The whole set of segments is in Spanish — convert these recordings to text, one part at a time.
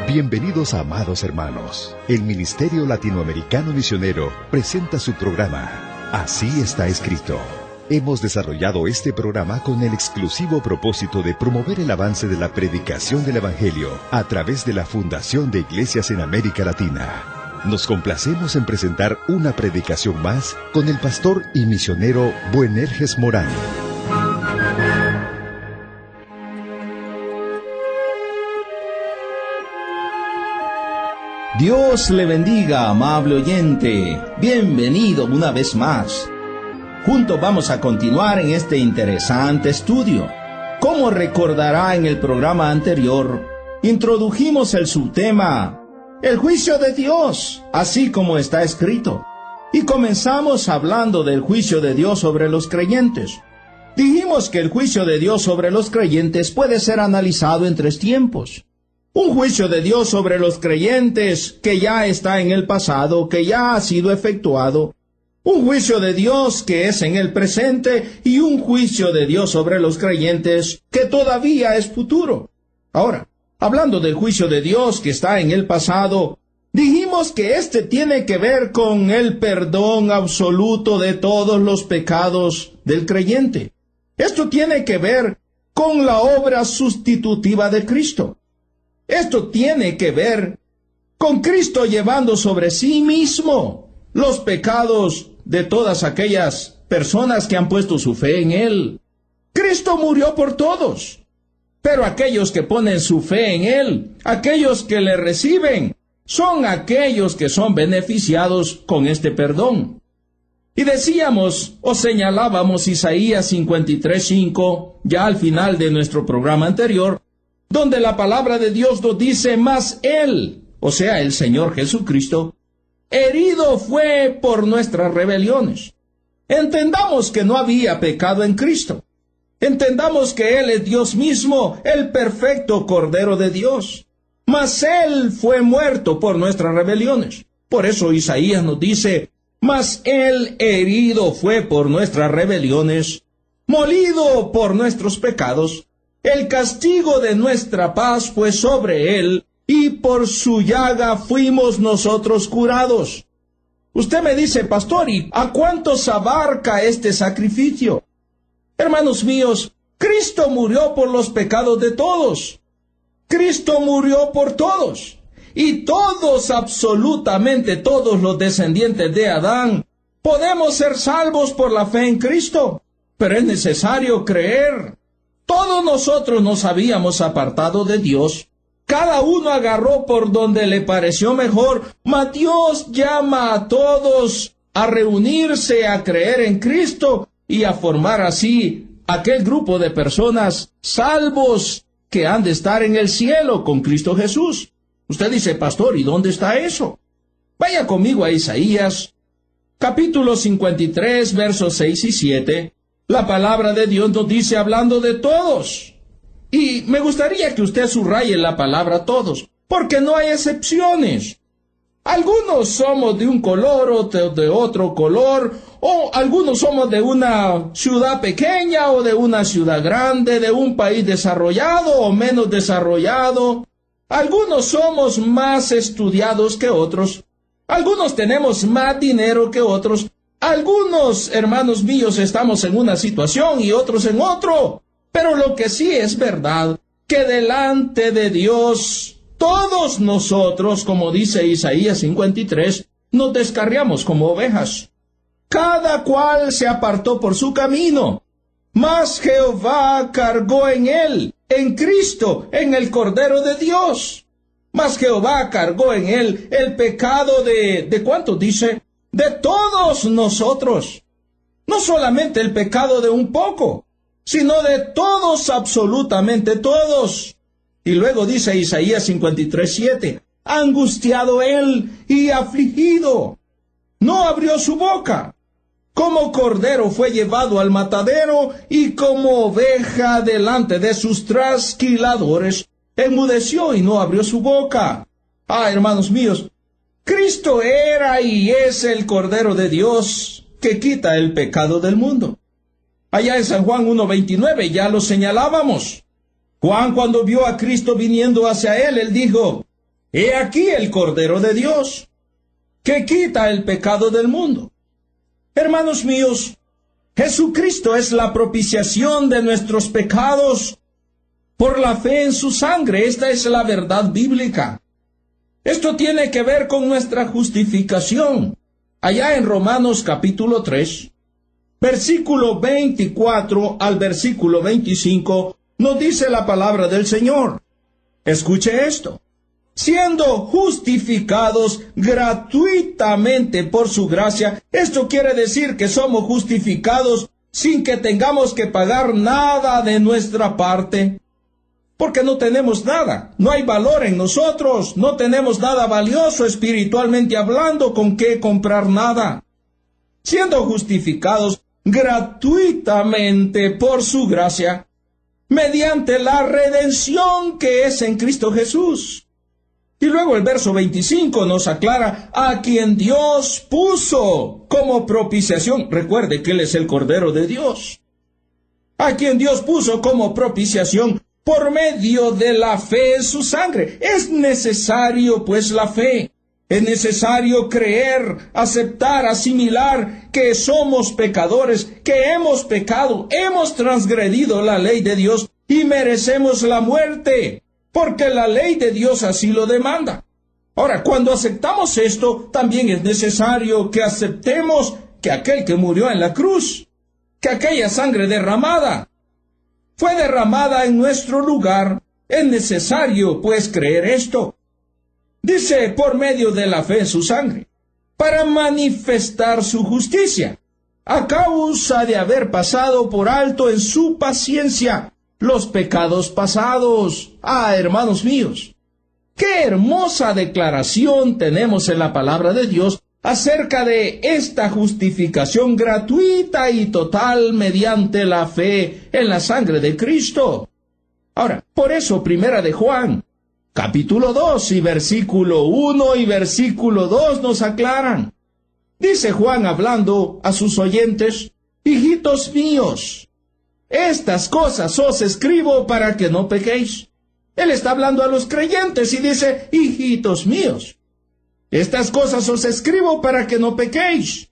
Bienvenidos, amados hermanos. El Ministerio Latinoamericano Misionero presenta su programa, Así está escrito. Hemos desarrollado este programa con el exclusivo propósito de promover el avance de la predicación del Evangelio a través de la Fundación de Iglesias en América Latina. Nos complacemos en presentar una predicación más con el pastor y misionero Buenerges Morán. Dios le bendiga, amable oyente. Bienvenido una vez más. Juntos vamos a continuar en este interesante estudio. Como recordará, en el programa anterior, introdujimos el subtema, el juicio de Dios, así como está escrito. Y comenzamos hablando del juicio de Dios sobre los creyentes. Dijimos que el juicio de Dios sobre los creyentes puede ser analizado en 3 tiempos. Un juicio de Dios sobre los creyentes que ya está en el pasado, que ya ha sido efectuado. Un juicio de Dios que es en el presente y un juicio de Dios sobre los creyentes que todavía es futuro. Ahora, hablando del juicio de Dios que está en el pasado, dijimos que este tiene que ver con el perdón absoluto de todos los pecados del creyente. Esto tiene que ver con la obra sustitutiva de Cristo. Esto tiene que ver con Cristo llevando sobre sí mismo los pecados de todas aquellas personas que han puesto su fe en Él. Cristo murió por todos, pero aquellos que ponen su fe en Él, aquellos que le reciben, son aquellos que son beneficiados con este perdón. Y decíamos o señalábamos Isaías 53:5, ya al final de nuestro programa anterior, donde la palabra de Dios nos dice, mas Él, o sea, el Señor Jesucristo, herido fue por nuestras rebeliones. Entendamos que no había pecado en Cristo. Entendamos que Él es Dios mismo, el perfecto Cordero de Dios. Mas Él fue muerto por nuestras rebeliones. Por eso Isaías nos dice, mas Él herido fue por nuestras rebeliones, molido por nuestros pecados. El castigo de nuestra paz fue sobre Él, y por su llaga fuimos nosotros curados. Usted me dice, pastor, ¿y a cuántos abarca este sacrificio? Hermanos míos, Cristo murió por los pecados de todos. Cristo murió por todos. Y todos, absolutamente todos los descendientes de Adán, podemos ser salvos por la fe en Cristo. Pero es necesario creer. Todos nosotros nos habíamos apartado de Dios. Cada uno agarró por donde le pareció mejor, mas Dios llama a todos a reunirse, a creer en Cristo y a formar así aquel grupo de personas salvos que han de estar en el cielo con Cristo Jesús. Usted dice, pastor, ¿y dónde está eso? Vaya conmigo a Isaías, capítulo 53, versos 6 y 7. La palabra de Dios nos dice hablando de todos. Y me gustaría que usted subraye la palabra todos, porque no hay excepciones. Algunos somos de un color, otros de otro color, o algunos somos de una ciudad pequeña o de una ciudad grande, de un país desarrollado o menos desarrollado. Algunos somos más estudiados que otros. Algunos tenemos más dinero que otros. Algunos, hermanos míos, estamos en una situación y otros en otro. Pero lo que sí es verdad, que delante de Dios, todos nosotros, como dice Isaías 53, nos descarriamos como ovejas. Cada cual se apartó por su camino, mas Jehová cargó en él, en Cristo, en el Cordero de Dios. Mas Jehová cargó en él el pecado ¿de cuántos dice? De todos nosotros. No solamente el pecado de un poco, sino de todos, absolutamente todos. Y luego dice Isaías 53:7, angustiado él y afligido, no abrió su boca. Como cordero fue llevado al matadero, y como oveja delante de sus trasquiladores, enmudeció y no abrió su boca. Hermanos míos, Cristo era y es el Cordero de Dios que quita el pecado del mundo. Allá en San Juan 1:29 ya lo señalábamos. Juan, cuando vio a Cristo viniendo hacia él dijo, He aquí el Cordero de Dios, que quita el pecado del mundo. Hermanos míos, Jesucristo es la propiciación de nuestros pecados por la fe en su sangre. Esta es la verdad bíblica. Esto tiene que ver con nuestra justificación. Allá en Romanos capítulo 3, versículo 24 al versículo 25, nos dice la palabra del Señor. Escuche esto. Siendo justificados gratuitamente por su gracia. Esto quiere decir que somos justificados sin que tengamos que pagar nada de nuestra parte. Porque no tenemos nada, no hay valor en nosotros, no tenemos nada valioso espiritualmente hablando con qué comprar nada. Siendo justificados gratuitamente por su gracia, mediante la redención que es en Cristo Jesús. Y luego el verso 25 nos aclara a quien Dios puso como propiciación. Recuerde que Él es el Cordero de Dios. A quien Dios puso como propiciación por medio de la fe en su sangre. Es necesario, pues, la fe. Es necesario creer, aceptar, asimilar que somos pecadores, que hemos pecado, hemos transgredido la ley de Dios y merecemos la muerte, porque la ley de Dios así lo demanda. Ahora, cuando aceptamos esto, también es necesario que aceptemos que aquel que murió en la cruz, que aquella sangre derramada, fue derramada en nuestro lugar. Es necesario, pues, creer esto. Dice, por medio de la fe en su sangre, para manifestar su justicia, a causa de haber pasado por alto en su paciencia los pecados pasados. Hermanos míos, qué hermosa declaración tenemos en la palabra de Dios acerca de esta justificación gratuita y total mediante la fe en la sangre de Cristo. Ahora, por eso, primera de Juan, capítulo 2 y versículo 1 y versículo 2 nos aclaran. Dice Juan hablando a sus oyentes: hijitos míos, estas cosas os escribo para que no pequéis. Él está hablando a los creyentes y dice: hijitos míos, estas cosas os escribo para que no pequéis.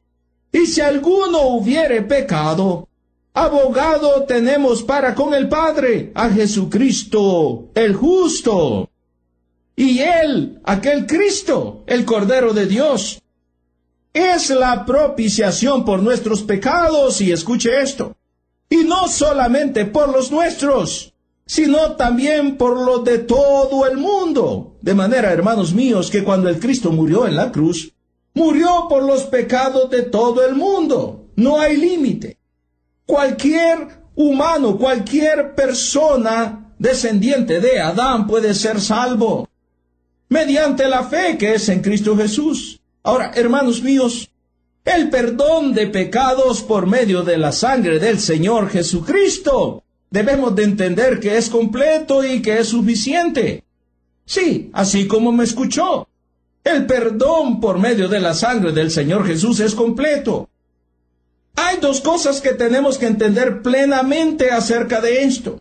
Y si alguno hubiere pecado, abogado tenemos para con el Padre, a Jesucristo el justo. Y Él, aquel Cristo, el Cordero de Dios, es la propiciación por nuestros pecados. Y escuche esto, y no solamente por los nuestros, sino también por los de todo el mundo. De manera, hermanos míos, que cuando el Cristo murió en la cruz, murió por los pecados de todo el mundo. No hay límite. Cualquier humano, cualquier persona descendiente de Adán puede ser salvo mediante la fe que es en Cristo Jesús. Ahora, hermanos míos, el perdón de pecados por medio de la sangre del Señor Jesucristo, debemos de entender que es completo y que es suficiente. Sí, así como me escuchó, el perdón por medio de la sangre del Señor Jesús es completo. Hay dos cosas que tenemos que entender plenamente acerca de esto.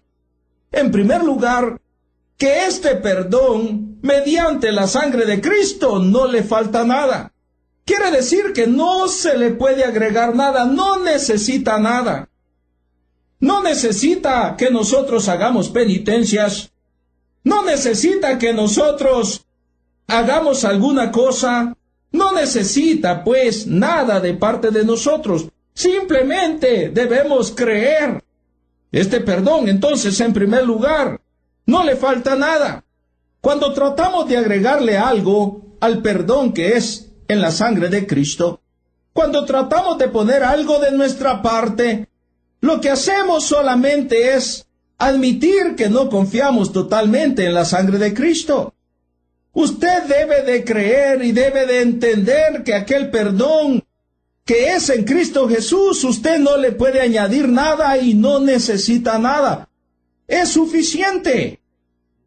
En primer lugar, que este perdón, mediante la sangre de Cristo, no le falta nada. Quiere decir que no se le puede agregar nada, no necesita nada. No necesita que nosotros hagamos penitencias, no necesita que nosotros hagamos alguna cosa, no necesita pues nada de parte de nosotros. Simplemente debemos creer. Este perdón, entonces, en primer lugar, no le falta nada. Cuando tratamos de agregarle algo al perdón que es en la sangre de Cristo, cuando tratamos de poner algo de nuestra parte, lo que hacemos solamente es admitir que no confiamos totalmente en la sangre de Cristo. Usted debe de creer y debe de entender que aquel perdón que es en Cristo Jesús, usted no le puede añadir nada y no necesita nada. Es suficiente.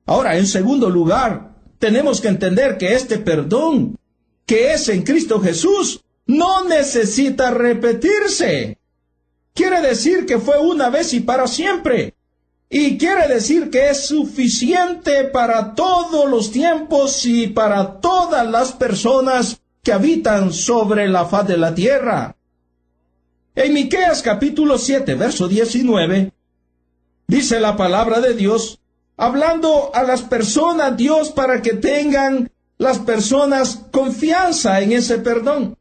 Ahora, en segundo lugar, tenemos que entender que este perdón que es en Cristo Jesús no necesita repetirse. Quiere decir que fue una vez y para siempre. Y quiere decir que es suficiente para todos los tiempos y para todas las personas que habitan sobre la faz de la tierra. En Miqueas capítulo 7, verso 19, dice la palabra de Dios, hablando a las personas, Dios, para que tengan las personas confianza en ese perdón.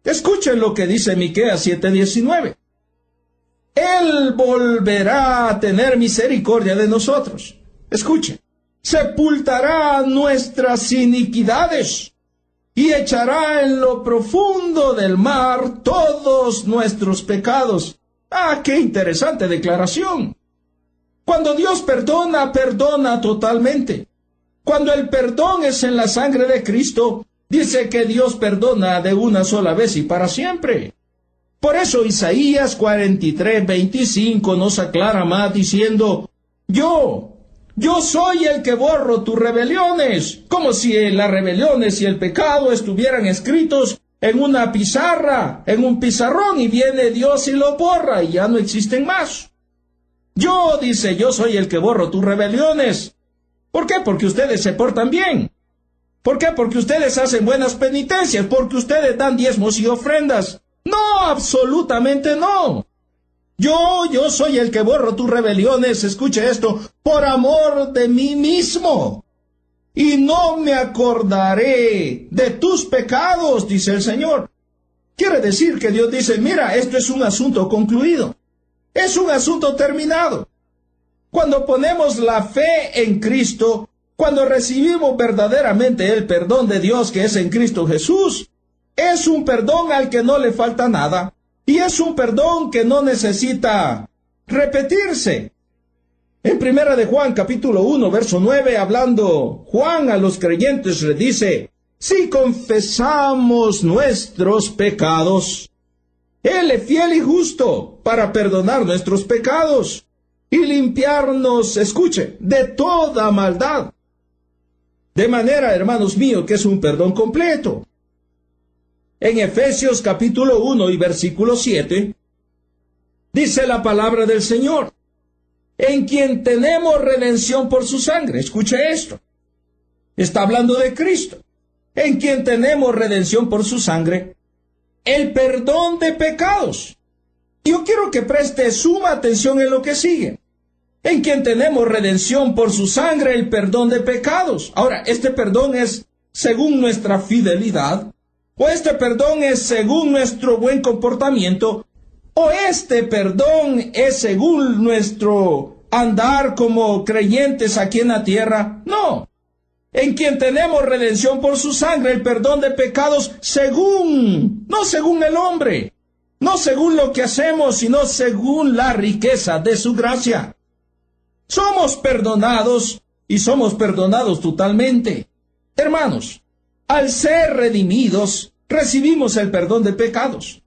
Escuchen lo que dice Miqueas 7:19. Él volverá a tener misericordia de nosotros. Escuchen. Sepultará nuestras iniquidades y echará en lo profundo del mar todos nuestros pecados. ¡Ah, qué interesante declaración! Cuando Dios perdona, perdona totalmente. Cuando el perdón es en la sangre de Cristo, dice que Dios perdona de una sola vez y para siempre. Por eso Isaías 43:25 nos aclara más diciendo, Yo soy el que borro tus rebeliones, como si las rebeliones y el pecado estuvieran escritos en una pizarra, en un pizarrón, y viene Dios y lo borra y ya no existen más. Dice, yo soy el que borro tus rebeliones. ¿Por qué? Porque ustedes se portan bien. ¿Por qué? Porque ustedes hacen buenas penitencias, porque ustedes dan diezmos y ofrendas. No, absolutamente no. Yo soy el que borro tus rebeliones, escuche esto, por amor de mí mismo. Y no me acordaré de tus pecados, dice el Señor. Quiere decir que Dios dice, mira, esto es un asunto concluido. Es un asunto terminado. Cuando ponemos la fe en Cristo, cuando recibimos verdaderamente el perdón de Dios que es en Cristo Jesús, es un perdón al que no le falta nada. Y es un perdón que no necesita repetirse. En primera de Juan, capítulo 1, verso 9, hablando Juan a los creyentes, le dice, si confesamos nuestros pecados, Él es fiel y justo para perdonar nuestros pecados y limpiarnos, escuche, de toda maldad. De manera, hermanos míos, que es un perdón completo. En Efesios capítulo 1 y versículo 7, dice la palabra del Señor, en quien tenemos redención por su sangre. Escuche esto. Está hablando de Cristo. En quien tenemos redención por su sangre, el perdón de pecados. Yo quiero que preste suma atención en lo que sigue. En quien tenemos redención por su sangre, el perdón de pecados. Ahora, este perdón es según nuestra fidelidad, o este perdón es según nuestro buen comportamiento, o este perdón es según nuestro andar como creyentes aquí en la tierra. No. En quien tenemos redención por su sangre, el perdón de pecados no según el hombre, no según lo que hacemos, sino según la riqueza de su gracia. Somos perdonados y somos perdonados totalmente. Hermanos, al ser redimidos, recibimos el perdón de pecados.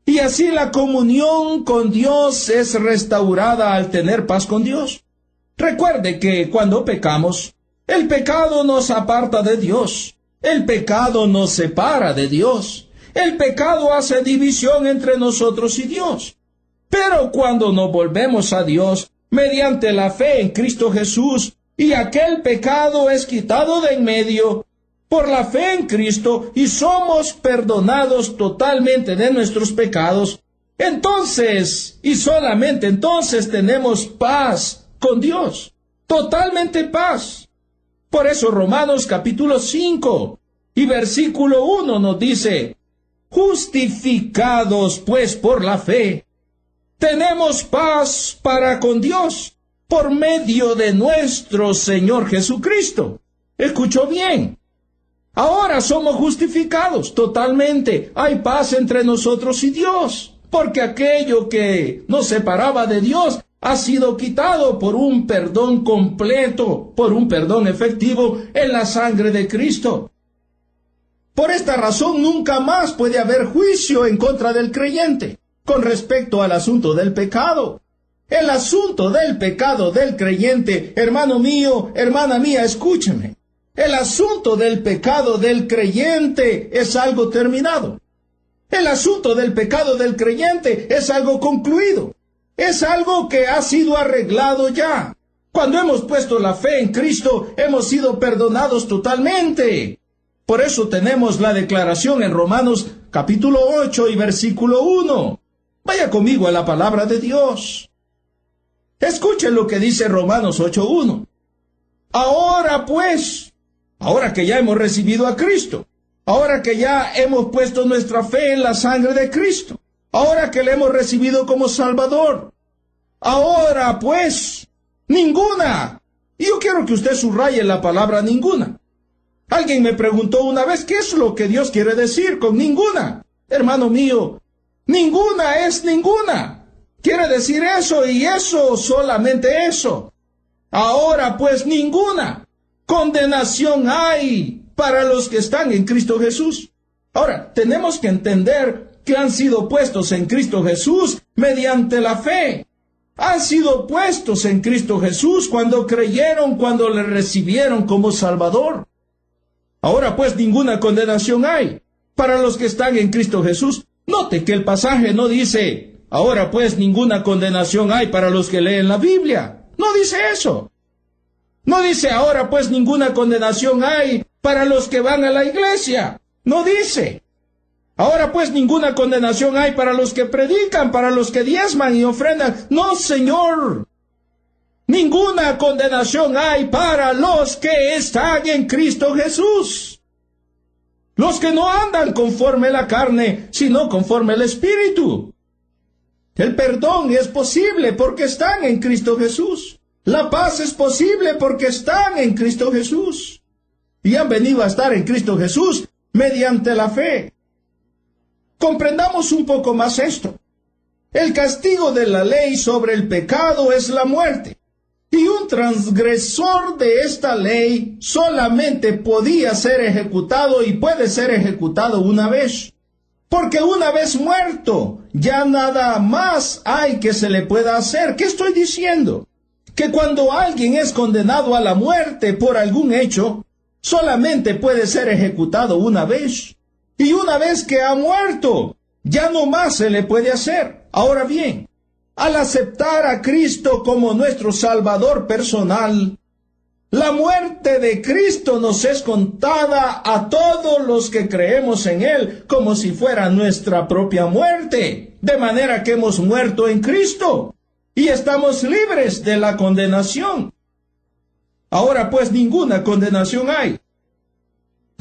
Y así la comunión con Dios es restaurada al tener paz con Dios. Recuerde que cuando pecamos, el pecado nos aparta de Dios. El pecado nos separa de Dios. El pecado hace división entre nosotros y Dios. Pero cuando nos volvemos a Dios, mediante la fe en Cristo Jesús, y aquel pecado es quitado de en medio, por la fe en Cristo, y somos perdonados totalmente de nuestros pecados, entonces, y solamente entonces, tenemos paz con Dios. Totalmente paz. Por eso Romanos capítulo 5 y versículo 1 nos dice, justificados pues por la fe, tenemos paz para con Dios por medio de nuestro Señor Jesucristo. ¿Escuchó bien? Ahora somos justificados totalmente. Hay paz entre nosotros y Dios, porque aquello que nos separaba de Dios ha sido quitado por un perdón completo, por un perdón efectivo en la sangre de Cristo. Por esta razón nunca más puede haber juicio en contra del creyente con respecto al asunto del pecado. El asunto del pecado del creyente, hermano mío, hermana mía, escúcheme. El asunto del pecado del creyente es algo terminado. El asunto del pecado del creyente es algo concluido. Es algo que ha sido arreglado ya. Cuando hemos puesto la fe en Cristo, hemos sido perdonados totalmente. Por eso tenemos la declaración en Romanos capítulo 8 y versículo 1. Vaya conmigo a la palabra de Dios. Escuchen lo que dice Romanos 8:1. Ahora pues, ahora que ya hemos recibido a Cristo, ahora que ya hemos puesto nuestra fe en la sangre de Cristo, ahora que le hemos recibido como Salvador, ahora pues, ninguna. Y yo quiero que usted subraye la palabra ninguna. Alguien me preguntó una vez, ¿qué es lo que Dios quiere decir con ninguna? Hermano mío, ninguna es ninguna. Quiere decir eso y eso, solamente eso. Ahora pues ninguna condenación hay para los que están en Cristo Jesús. Ahora, tenemos que entender que han sido puestos en Cristo Jesús mediante la fe. Han sido puestos en Cristo Jesús cuando creyeron, cuando le recibieron como Salvador. Ahora pues ninguna condenación hay para los que están en Cristo Jesús. Note que el pasaje no dice, ahora pues ninguna condenación hay para los que leen la Biblia. No dice eso. No dice, ahora pues ninguna condenación hay para los que van a la iglesia. No dice. Ahora pues ninguna condenación hay para los que predican, para los que diezman y ofrendan. No, Señor. Ninguna condenación hay para los que están en Cristo Jesús. Los que no andan conforme la carne, sino conforme el Espíritu. El perdón es posible porque están en Cristo Jesús. La paz es posible porque están en Cristo Jesús. Y han venido a estar en Cristo Jesús mediante la fe. Comprendamos un poco más esto. El castigo de la ley sobre el pecado es la muerte. Y un transgresor de esta ley solamente podía ser ejecutado y puede ser ejecutado una vez. Porque una vez muerto, ya nada más hay que se le pueda hacer. ¿Qué estoy diciendo? Que cuando alguien es condenado a la muerte por algún hecho, solamente puede ser ejecutado una vez. Y una vez que ha muerto, ya no más se le puede hacer. Ahora bien, al aceptar a Cristo como nuestro Salvador personal, la muerte de Cristo nos es contada a todos los que creemos en Él como si fuera nuestra propia muerte, de manera que hemos muerto en Cristo y estamos libres de la condenación. Ahora pues ninguna condenación hay.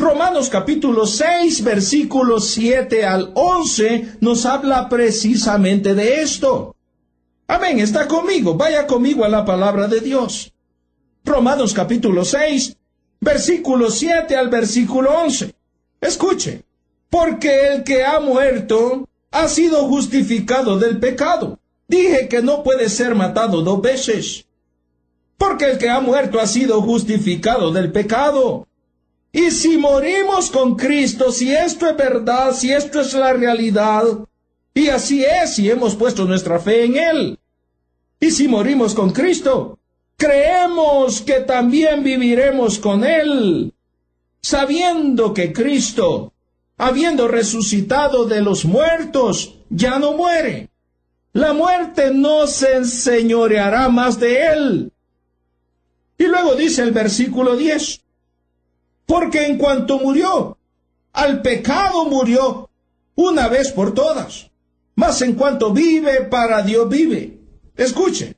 Romanos capítulo 6, versículos 7 al 11 nos habla precisamente de esto. Amén, está conmigo, vaya conmigo a la palabra de Dios. Romanos capítulo 6, versículo 7 al versículo 11. Escuche, porque el que ha muerto ha sido justificado del pecado. Dije que no puede ser matado dos veces. Porque el que ha muerto ha sido justificado del pecado. Y si morimos con Cristo, si esto es verdad, si esto es la realidad, y así es si hemos puesto nuestra fe en Él, y si morimos con Cristo, creemos que también viviremos con Él, sabiendo que Cristo, habiendo resucitado de los muertos, ya no muere. La muerte no se enseñoreará más de Él. Y luego dice el versículo 10, porque en cuanto murió, al pecado murió una vez por todas, mas en cuanto vive, para Dios vive. Escuche,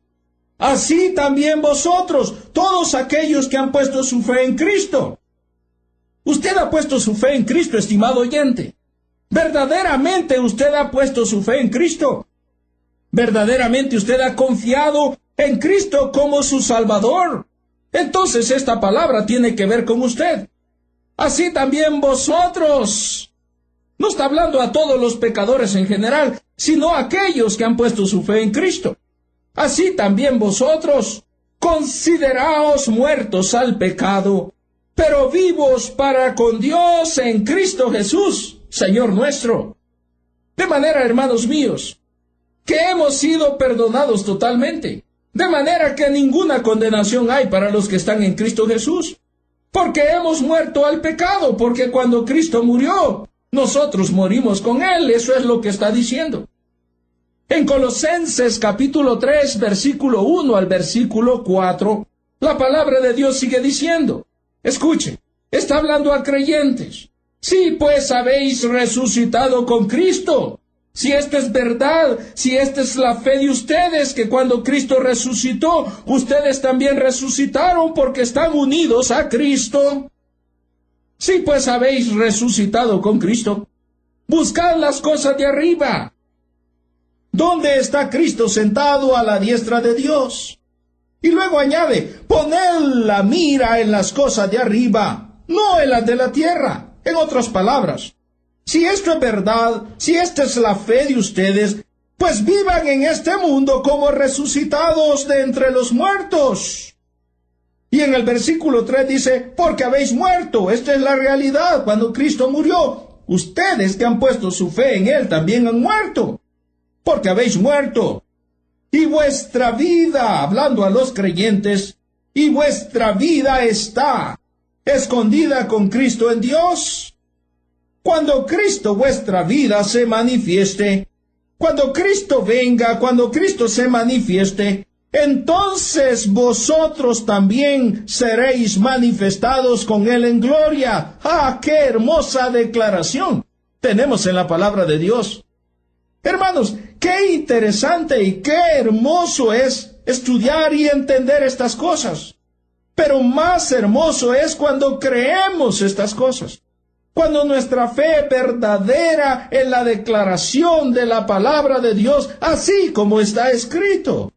así también vosotros, todos aquellos que han puesto su fe en Cristo. Usted ha puesto su fe en Cristo, estimado oyente. Verdaderamente usted ha puesto su fe en Cristo. Verdaderamente usted ha confiado en Cristo como su Salvador. Entonces esta palabra tiene que ver con usted. Así también vosotros. No está hablando a todos los pecadores en general, sino a aquellos que han puesto su fe en Cristo. Así también vosotros, consideraos muertos al pecado, pero vivos para con Dios en Cristo Jesús, Señor nuestro. De manera, hermanos míos, que hemos sido perdonados totalmente, de manera que ninguna condenación hay para los que están en Cristo Jesús, porque hemos muerto al pecado, porque cuando Cristo murió, nosotros morimos con Él, eso es lo que está diciendo. En Colosenses capítulo 3, versículo 1 al versículo 4, la palabra de Dios sigue diciendo, escuchen, está hablando a creyentes. Si pues habéis resucitado con Cristo, si esta es verdad, si esta es la fe de ustedes, que cuando Cristo resucitó, ustedes también resucitaron porque están unidos a Cristo. Si pues habéis resucitado con Cristo, buscad las cosas de arriba, donde está Cristo sentado a la diestra de Dios. Y luego añade, poned la mira en las cosas de arriba, no en las de la tierra. En otras palabras, si esto es verdad, si esta es la fe de ustedes, pues vivan en este mundo como resucitados de entre los muertos. Y en el versículo 3 dice, porque habéis muerto. Esta es la realidad. Cuando Cristo murió, ustedes que han puesto su fe en Él también han muerto. Porque habéis muerto. Y vuestra vida, hablando a los creyentes, y vuestra vida está escondida con Cristo en Dios. Cuando Cristo vuestra vida se manifieste, cuando Cristo venga, cuando Cristo se manifieste, entonces vosotros también seréis manifestados con Él en gloria. ¡Ah, qué hermosa declaración tenemos en la palabra de Dios! Hermanos, qué interesante y qué hermoso es estudiar y entender estas cosas. Pero más hermoso es cuando creemos estas cosas. Cuando nuestra fe es verdadera en la declaración de la palabra de Dios, así como está escrito.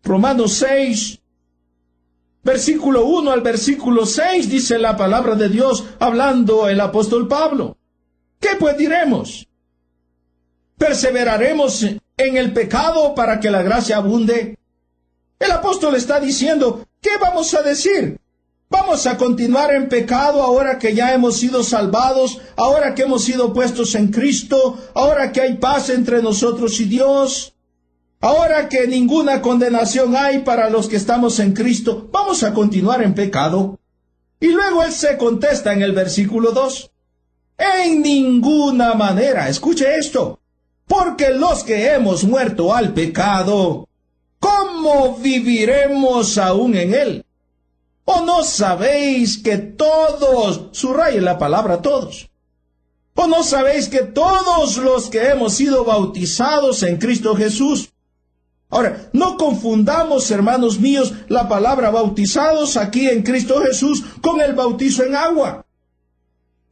Romanos 6, versículo 1 al versículo 6, dice la palabra de Dios, hablando el apóstol Pablo. ¿Qué pues diremos? ¿Perseveraremos en el pecado para que la gracia abunde? El apóstol está diciendo, ¿qué vamos a decir? ¿Vamos a continuar en pecado ahora que ya hemos sido salvados, ahora que hemos sido puestos en Cristo, ahora que hay paz entre nosotros y Dios, ahora que ninguna condenación hay para los que estamos en Cristo? ¿Vamos a continuar en pecado? Y luego él se contesta en el versículo 2. En ninguna manera, escuche esto, porque los que hemos muerto al pecado, ¿cómo viviremos aún en él? ¿O no sabéis que todos, subraye la palabra todos, o no sabéis que todos los que hemos sido bautizados en Cristo Jesús? Ahora, no confundamos, hermanos míos, la palabra bautizados aquí en Cristo Jesús con el bautizo en agua.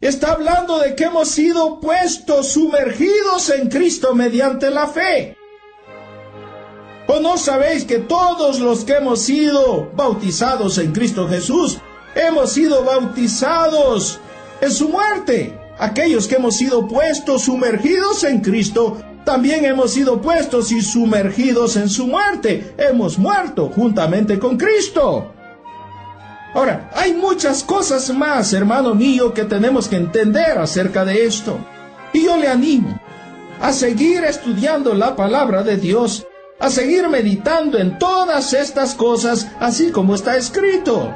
Está hablando de que hemos sido puestos, sumergidos en Cristo mediante la fe. ¿O no sabéis que todos los que hemos sido bautizados en Cristo Jesús, hemos sido bautizados en su muerte? Aquellos que hemos sido puestos, sumergidos en Cristo, también hemos sido puestos y sumergidos en su muerte. Hemos muerto juntamente con Cristo. Ahora, hay muchas cosas más, hermano mío, que tenemos que entender acerca de esto. Y yo le animo a seguir estudiando la palabra de Dios, a seguir meditando en todas estas cosas, así como está escrito.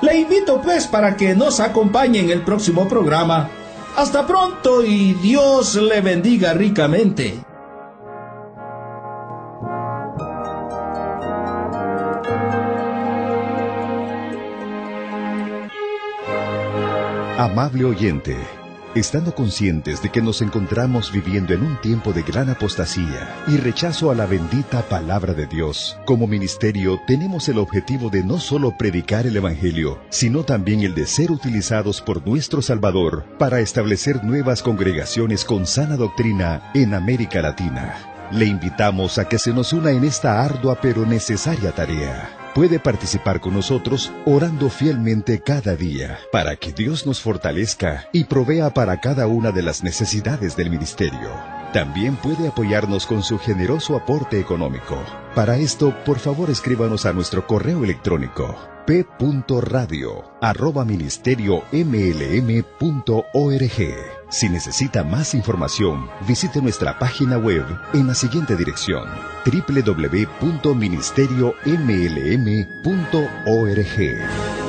Le invito pues para que nos acompañe en el próximo programa. Hasta pronto y Dios le bendiga ricamente. Amable oyente, estando conscientes de que nos encontramos viviendo en un tiempo de gran apostasía y rechazo a la bendita palabra de Dios, como ministerio tenemos el objetivo de no solo predicar el Evangelio, sino también el de ser utilizados por nuestro Salvador para establecer nuevas congregaciones con sana doctrina en América Latina. Le invitamos a que se nos una en esta ardua pero necesaria tarea. Puede participar con nosotros orando fielmente cada día para que Dios nos fortalezca y provea para cada una de las necesidades del ministerio. También puede apoyarnos con su generoso aporte económico. Para esto, por favor, escríbanos a nuestro correo electrónico p.radio@ministeriomlm.org. Si necesita más información, visite nuestra página web en la siguiente dirección: www.ministeriomlm.org.